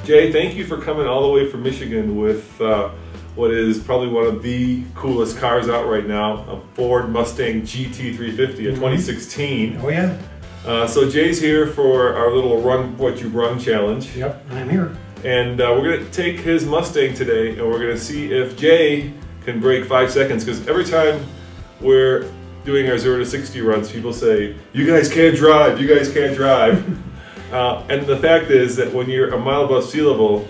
Jay, thank you for coming all the way from Michigan with what is probably one of the coolest cars out right now, a Ford Mustang GT350, a 2016. Oh yeah. So Jay's here for our little Run What You Brung challenge. Yep, I'm here. And we're going to take his Mustang today and we're going to see if Jay can break 5 seconds, because every time we're doing our 0 to 60 runs, people say, "You guys can't drive, you guys can't drive." And the fact is that when you're a mile above sea level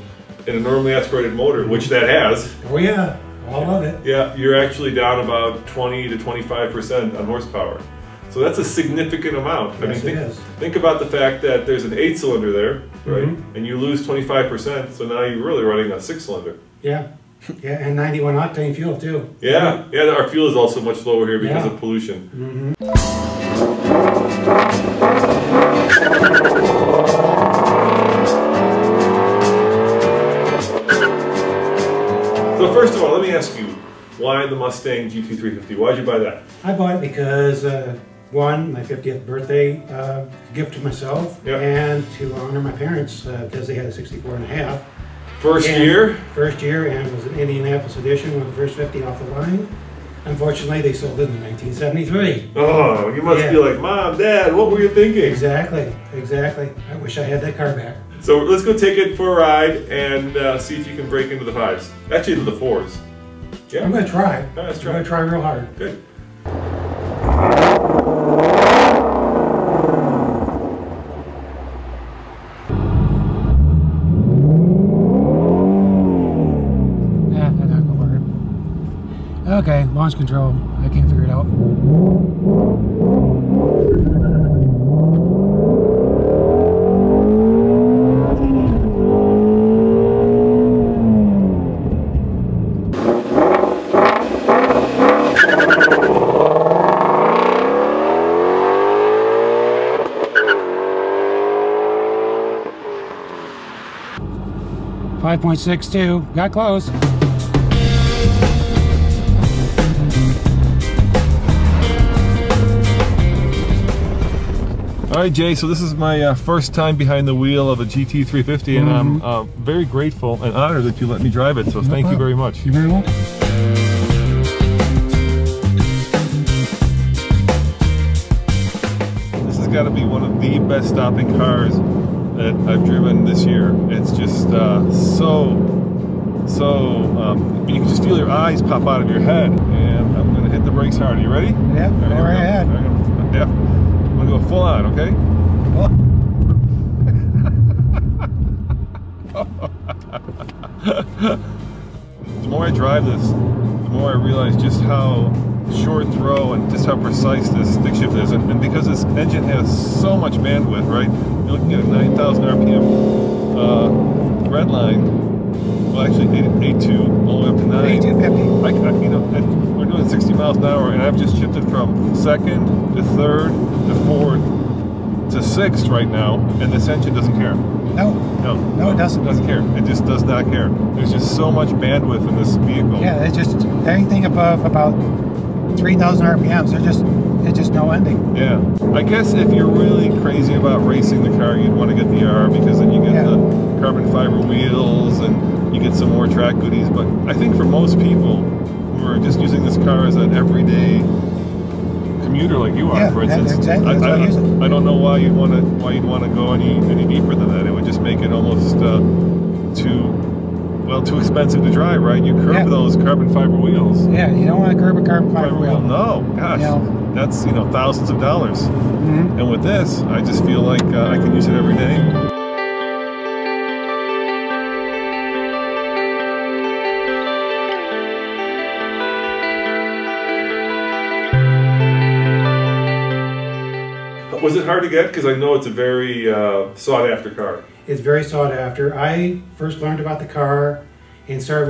in a normally aspirated motor, which that has. Oh yeah, all of it. Yeah, you're actually down about 20 to 25% on horsepower. So that's a significant amount. Yes, it is. Think about the fact that there's an 8-cylinder there, right? Mm-hmm. And you lose 25%, so now you're really running a 6-cylinder. Yeah, yeah, and 91 octane fuel too. Yeah, yeah. Our fuel is also much lower here because of pollution. Mm-hmm. So first of all, let me ask you, why the Mustang GT350? Why'd you buy that? I bought it because, one, my 50th birthday gift to myself, and to honor my parents because they had a 64 and a half. First year, and it was an Indianapolis edition, one of the first 50 off the line. Unfortunately, they sold it in 1973. Oh, you must be like, "Mom, Dad, what were you thinking?" Exactly, exactly. I wish I had that car back. So let's go take it for a ride and see if you can break into the 5s. Actually, into the 4s. Yeah. I'm going to try. Let's try. I'm going to try real hard. Good. Yeah, that doesn't work. Okay, launch control. I can't figure it out. 5.62, got close. All right, Jay, so this is my first time behind the wheel of a GT350, and I'm very grateful and honored that you let me drive it, so thank you very much. You're very welcome. This has got to be one of the best stopping cars that I've driven this year. It's just you can just feel your eyes pop out of your head, and I'm gonna hit the brakes hard. Are you ready? Yeah, go right ahead. I'm gonna go full on, okay? The more I drive this, the more I realize just how short throw and just how precise this stick shift is, and because this engine has so much bandwidth, right? You're looking at a 9,000 RPM red line. Well, actually 8.2 all the way up to 9. 8.250. You know, we're doing 60 miles an hour, and I've just shifted from 2nd to 3rd to 4th to 6th right now, and this engine doesn't care. No, it doesn't. It doesn't care. It just does not care. There's just so much bandwidth in this vehicle. Yeah, it's just anything above about 3,000 RPMs. There's just no ending. Yeah, I guess if you're really crazy about racing the car, you'd want to get the R, because then you get the carbon fiber wheels and you get some more track goodies. But I think for most people who are just using this car as an everyday commuter like you are, for instance, exactly. I don't know why you'd want to go any deeper than that. It would just make it almost too expensive to drive, right? You curb those carbon fiber wheels. Yeah, you don't want to curb a carbon fiber wheel. No, gosh, that's thousands of dollars. And with this, I just feel like I can use it every day. Was it hard to get? Because I know it's a very sought-after car. It's very sought after. I first learned about the car and started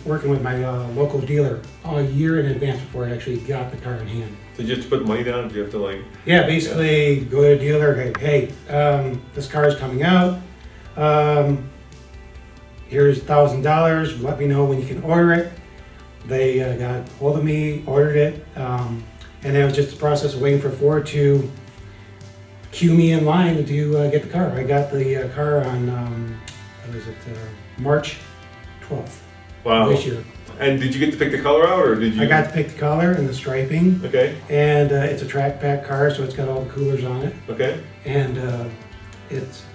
working with my local dealer a year in advance before I actually got the car in hand. Did you have to put money down? Did you have to like? Yeah, basically go to a dealer. Hey, this car is coming out. Here's $1,000. Let me know when you can order it. They got hold of me, ordered it, and then it was just the process of waiting for Ford to queue me in line to get the car. I got the car on what was it, March 12th. Wow. This year. And did you get to pick the color out, or did you? I got to pick the color and the striping. Okay. And it's a track pack car, so it's got all the coolers on it. Okay. And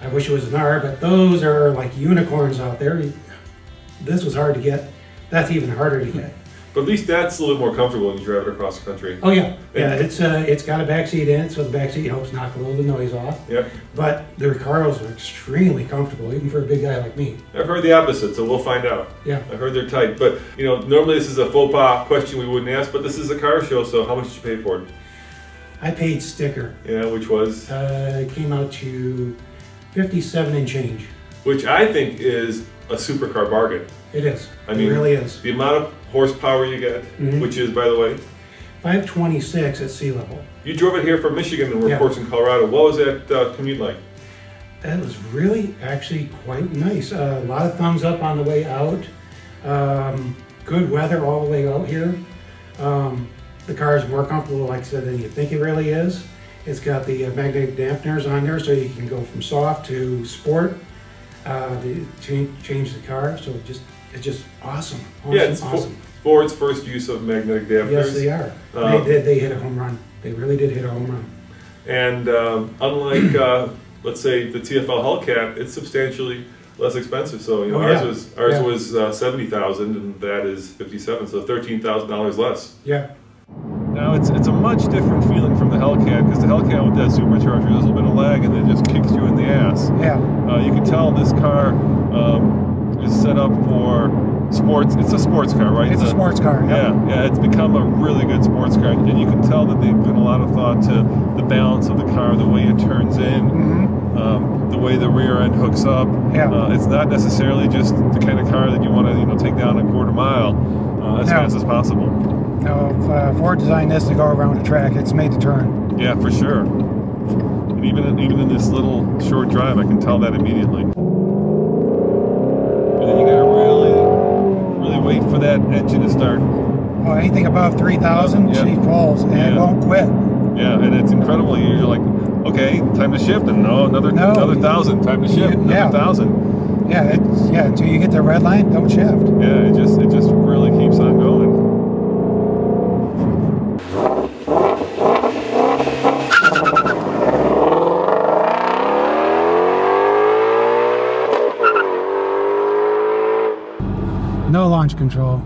I wish it was an R, but those are like unicorns out there. This was hard to get. That's even harder to get. But at least that's a little more comfortable when you drive it across the country. Oh yeah, yeah. It's got a back seat in it, so the back seat helps knock a little of the noise off. Yep. But the Recaros are extremely comfortable, even for a big guy like me. I've heard the opposite, so we'll find out. Yeah. I've heard they're tight, but you know, normally this is a faux pas question we wouldn't ask, but this is a car show, so how much did you pay for it? I paid sticker. Yeah, which was? It came out to $57 and change. Which I think is a supercar bargain. It is. I mean, it really is. The amount of horsepower you get, which is, by the way, 526 at sea level. You drove it here from Michigan and were, of course, in Colorado. What was that commute like? That was really actually quite nice. A lot of thumbs up on the way out. Good weather all the way out here. The car is more comfortable, like I said, than you think it really is. It's got the magnetic dampeners on there, so you can go from soft to sport. Change the car, so it's just awesome. Yeah, it's awesome. Ford's first use of magnetic dampeners. Yes, they are. They hit a home run. They really did hit a home run. And unlike, let's say, the TFL Hellcat, it's substantially less expensive. So you know, ours was $70,000, and that is $57,000, so $13,000 less. Yeah. Now it's a much different feeling from the Hellcat, because the Hellcat with that supercharger, there's a little bit of lag and it just kicks you in the ass. Yeah. You can tell this car is set up for sports. It's a sports car, right? It's a sports car. Yeah, it's become a really good sports car, and you can tell that they've put a lot of thought to the balance of the car, the way it turns in, the way the rear end hooks up. Yeah. It's not necessarily just the kind of car that you want to take down a quarter mile as fast as possible. No, if Ford designed this to go around a track, it's made to turn. Yeah, for sure. And even in this little short drive, I can tell that immediately. And then you gotta really wait for that engine to start. Oh, anything above 3,000, she pulls and it won't quit. Yeah, and it's incredible. You're like, okay, time to shift, and another 1,000. Time to shift, another 1,000. Yeah, until you get the red line, don't shift. Yeah, it just really keeps on going. No launch control.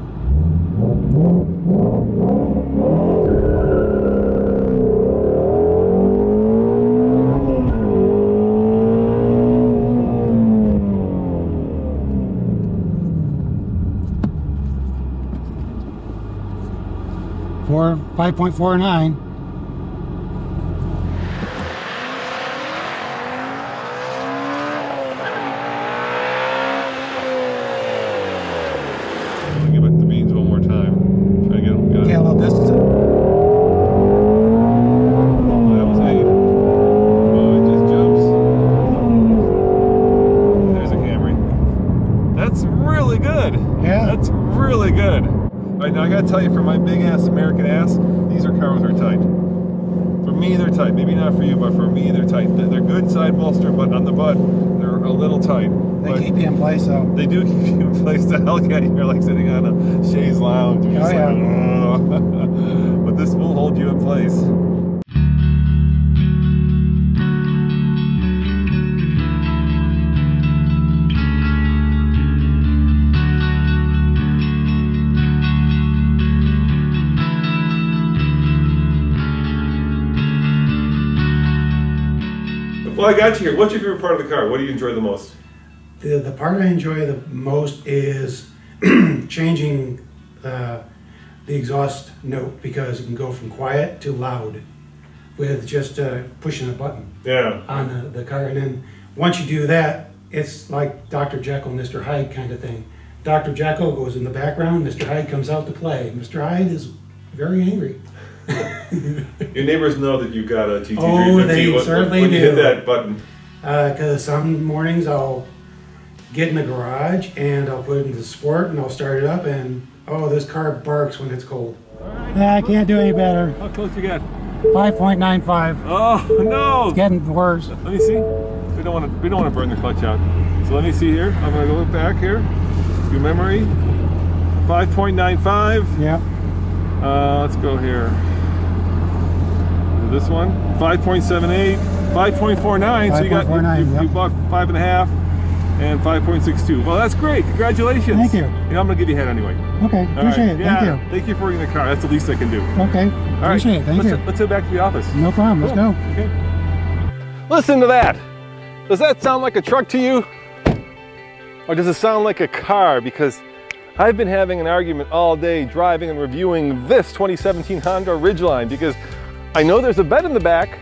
For 5.49. Give it the beans one more time. Try to get them. Get a little distance. That was 8. Oh, it just jumps. There's a Camry. That's really good. Yeah. That's really good. All right, now I gotta tell you, for my big ass American ass, these cars are tight. For me, they're tight. Maybe not for you, but for me, they're tight. They're good side bolster, but on the butt, they're a little tight. They keep you in place, though. They do keep you in place. The Hellcat, you're like sitting on a chaise lounge. You're just like, but this will hold you in place. Well, I got you here. What's your favorite part of the car? What do you enjoy the most? The part I enjoy the most is changing the exhaust note, because it can go from quiet to loud with just pushing a button on the car. And then once you do that, it's like Dr. Jekyll, Mr. Hyde kind of thing. Dr. Jekyll goes in the background, Mr. Hyde comes out to play. Mr. Hyde is very angry. Your neighbors know that you've got a GT350 Oh, they certainly when you hit do. that button. Because some mornings I'll get in the garage and I'll put it into sport and I'll start it up and oh, this car barks when it's cold. Yeah, I can't do any better. How close you get? 5.95. Oh no! It's getting worse. Let me see. We don't want to burn the clutch out. So let me see here. I'm gonna go back here. Your memory. 5.95. Yeah. Let's go here. This one. 5.78. 5.49. So you got you bought 5.5 and 5.62. Well, that's great. Congratulations. Thank you. I'm gonna give you a hand anyway. Okay. Appreciate it. Yeah. Thank you. Thank you for bringing the car. That's the least I can do. Okay. All right. Appreciate it. Thank you. Let's head back to the office. No problem. Let's go. Okay. Listen to that. Does that sound like a truck to you? Or does it sound like a car? Because I've been having an argument all day driving and reviewing this 2017 Honda Ridgeline because I know there's a bed in the back.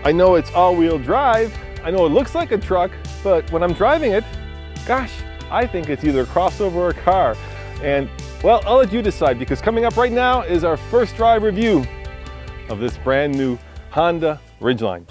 I know it's all-wheel drive. I know it looks like a truck, but when I'm driving it, gosh, I think it's either a crossover or a car. And well, I'll let you decide because coming up right now is our first drive review of this brand new Honda Ridgeline.